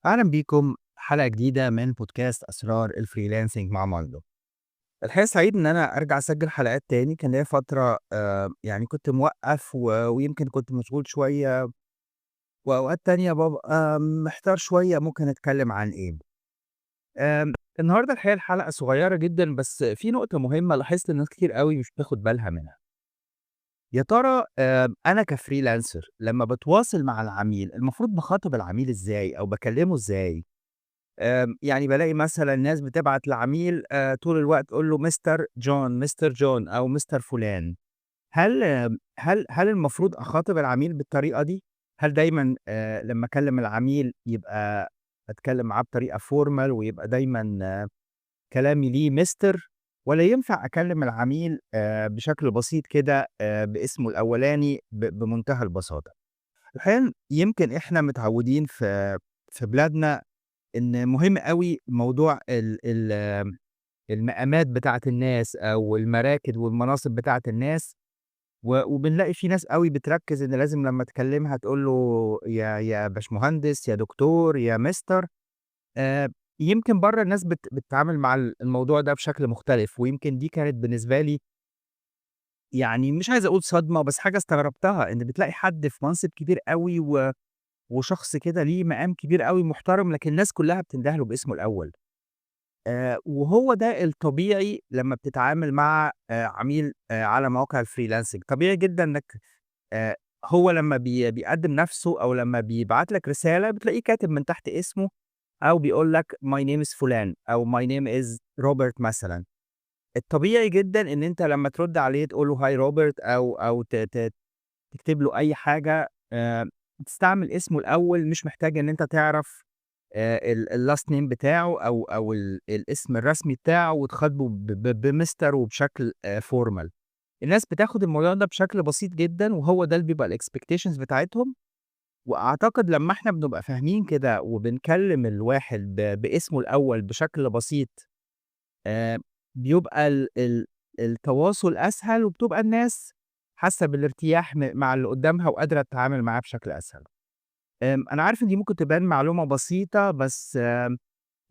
أهلا بيكم حلقة جديدة من بودكاست أسرار الفريلانسنج مع مارلو. الحقيقة سعيد إن أنا أرجع أسجل حلقات تاني. كان ليا فترة يعني كنت موقف ويمكن كنت مشغول شوية، وأوقات تانية ببقى محتار شوية ممكن أتكلم عن إيه. النهاردة الحقيقة الحلقة صغيرة جدا، بس في نقطة مهمة لاحظت إن ناس كتير قوي مش بتاخد بالها منها. يا ترى أنا كفريلانسر لما بتواصل مع العميل المفروض بخاطب العميل إزاي أو بكلمه إزاي؟ يعني بالاقي مثلًا ناس بتبعت لعميل طول الوقت تقول له مستر جون، مستر جون أو مستر فلان. هل المفروض أخاطب العميل بالطريقة دي؟ هل دايمًا لمّا أكلم العميل يبقى أتكلم معاه بطريقة formal ويبقى دايمًا كلامي ليه مستر، والّا ينفع أكلم العميل بشكل بسيط كده باسمه الأولاني بمنتهى البساطة؟ الحقيقة يمكن إحنا متعودين في بلادنا إن مهم أوي موضوع المقامات بتاعة الناس أو المراكز والمناصب بتاعة الناس، وبنلاقي في ناس أوي بتركّز إن لازم لمّا تكلمها تقول له يا باشمهندس، يا دكتور، يا مستر. يمكن برّه الناس بتتعامل مع الموضوع ده بشكل مختلف، ويمكن دي كانت بالنسبة لي يعني مش عايز أقول صدمة، بس حاجة استغربتها، إن بتلاقي حد في منصب كبير أوي وشخص كده ليه مقام كبير أوي محترم، لكن الناس كلّها بتنده له باسمه الأول. وهو ده الطبيعي لمّا بتتعامل مع عميل على مواقع الfreelancing. طبيعي جدًا إنّك آآ هو لمّا بيقدّم نَفْسه أو لمّا بيبعت لك رسالة بتلاقيه كاتب من تحت اسمه، أو بيقول لك my name is فُلان أو my name is روبرت مثلًا. الطبيعي جدًا إن أنت لمّا ترُد عليه تقول له hi روبرت، أو ت ت تكتب له أي حاجة. تستعمل اسمه الأول، مش محتاج إن أنت تعرف الlast name بتاعه أو الاسم الرسمي بتاعه وتخاطبه بمستر وبشكل formal. الناس بتاخد الموضوع ده بشكل بسيط جدًا، وهو ده اللي بيبقى الexpectations بتاعتهم. وأعتقد لمّا إحنا بنبقى فاهمين كده وبنكلم الواحد باسمه الأول بشكل بسيط، آآ بيبقى التواصل أسهل، وبتبقى الناس حاسة بالارتياح مع اللي قدامها وقادرة تتعامل معاه بشكل أسهل. أنا عارف إن دي ممكن تبان معلومة بسيطة، بس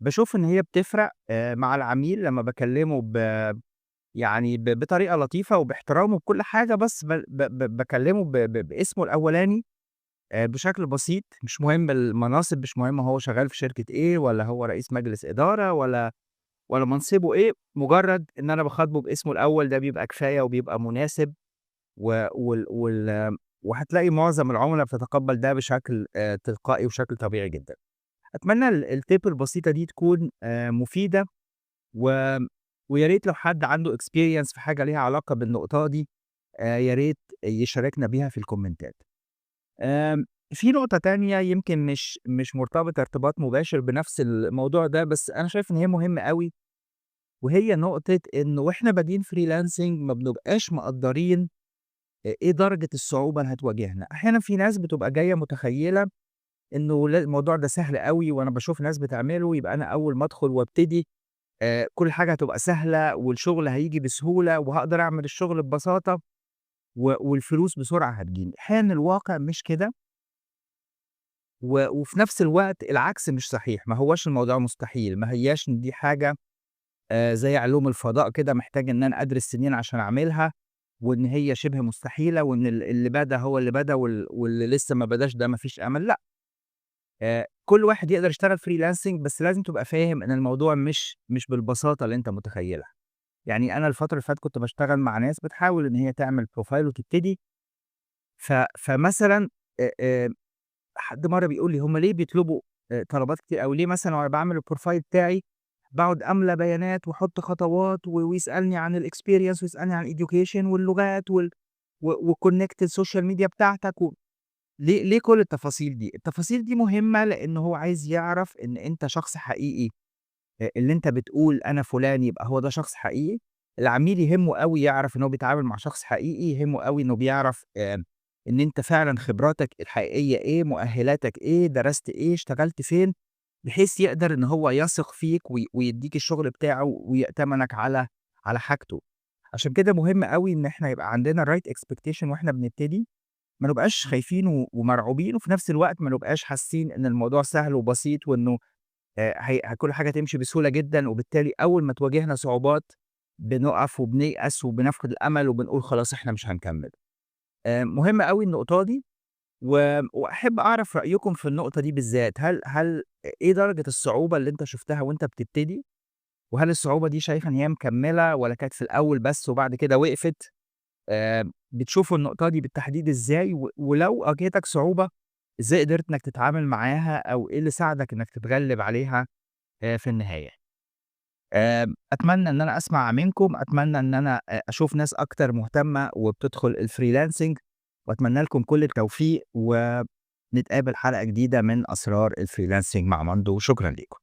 باشوف إن هي بتفرق مع العميل لمّا باكلمه يعني بطريقة لطيفة وباحترام وبكل حاجة، بس ب ب ب باكلمه باسمه الأولاني بشكل بسيط. مش مهم المناصب، مش مهم هو شغال في شركة إيه، والّا هو رئيس مجلس إدارة، والّا منصبه إيه. مجرد إن أنا باخاطبه باسمه الأول ده بيبقى كفاية وبيبقى مناسب. و وال وال وهتلاقي معظم العُملا بتتقبّل ده بشكل تلقائي وشكل طبيعي جدًا. أتمنى الtip البسيطة دي تكون مفيدة، و ويا ريت لو حد عنده experience في حاجة ليها علاقة بالنقطة دي، يا ريت يشاركنا بيها في الكومنتات. آمم في نقطة تانية يمكن مش مرتبطة ارتباط مباشر بنفس الموضوع ده، بس أنا شايف إن هي مهمة أوي، وهي نقطة إنه وإحنا بادئين freelancing ما بنبقاش مقدّرين إيه درجة الصعوبة اللي هتواجهنا. أحيانًا في ناس بتبقى جاية متخيلة إنه الموضوع ده سهل أوي، وأنا باشوف ناس بتعمله يبقى أنا أول ما أدخل وابتدي كل حاجة هتبقى سهلة والشغل هييجي بسهولة وهاقدر أعمل الشغل ببساطة والفلوس بسرعة هتيجي لي. أحيانًا الواقع مش كده، وفي نفس الوقت العكس مش صحيح. ما هواش الموضوع مستحيل، ما هياش إن دي حاجة زي علوم الفضاء كده محتاج إن أنا أدرس سنين عشان أعملها، وإن هي شبه مستحيلة، وإن اللي بدا هو اللي بدا واللي لسه ما بداش ده ما فيش أمل. لأ. كل واحد يقدر يشتغل freelancing، بس لازم تبقى فاهم إن الموضوع مش بالبساطة اللي أنت متخيلها. يعني أنا الفترة اللي فاتت كنت باشتغل مع ناس بتحاول إن هي تعمل profile وتبتدي. فمثلًا حد مرّة بيقول لي: "هم ليه بيطلبوا طلبات كتير أوي؟ ليه مثلًا وأنا باعمل الprofile بتاعي باقعد أملى بيانات وأحط خطوات ويسألني عن الexperience ويسألني عن الeducation واللغات وconnect السوشيال ميديا بتاعتك ليه كل التفاصيل دي؟ التفاصيل دي مهمة لإن هو عايز يعرف إن أنت شخص حقيقي. اللي أنت بتقول أنا فلان يبقى هو ده شخص حقيقي. العميل يهمه أوي يعرف إن هو بيتعامل مع شخص حقيقي، يهمه أوي إنه بيعرف إن أنت فعلًا خبراتك الحقيقية إيه، مؤهلاتك إيه، درست إيه، اشتغلت فين، بحيث يقدر إن هو يثق فيك ويدّيك الشغل بتاعه ويأتمنك على حاجته. عشان كده مهم أوي إن إحنا يبقى عندنا الright expectation وإحنا بنبتدي. ما نبقاش خايفين ومرعوبين، وفي نفس الوقت ما نبقاش حاسين إن الموضوع سهل وبسيط، وإنه هي كل حاجة هتمشي بسهولة جدًا، وبالتالي أول ما تواجهنا صعوبات بنُقف وبنيأس وبنفقد الأمل وبنقول خلاص إحنا مش هنكمّل. مهمة أوي النقطة دي، وأحب أعرف رأيكم في النقطة دي بالذات. هل إيه درجة الصعوبة اللي أنت شُفتها وأنت بتبتدي؟ وهل الصعوبة دي شايفها إن هي مكمّلة والّا كانت في الأول بس وبعد كده وقفت؟ بتشوفوا النقطة دي بالتحديد إزاي؟ ولو واجهتك صعوبة، إزاي قدرت إنك تتعامل معاها أو إيه اللي ساعدك إنك تتغلب عليها في النهاية؟ أتمنى إن أنا أسمع منكم، أتمنى إن أنا أشوف ناس أكتر مهتمة وبتدخل الfreelancing، وأتمنى لكم كل التوفيق، ونتقابل حلقة جديدة من أسرار الfreelancing مع ماندو، وشكرًا ليكم.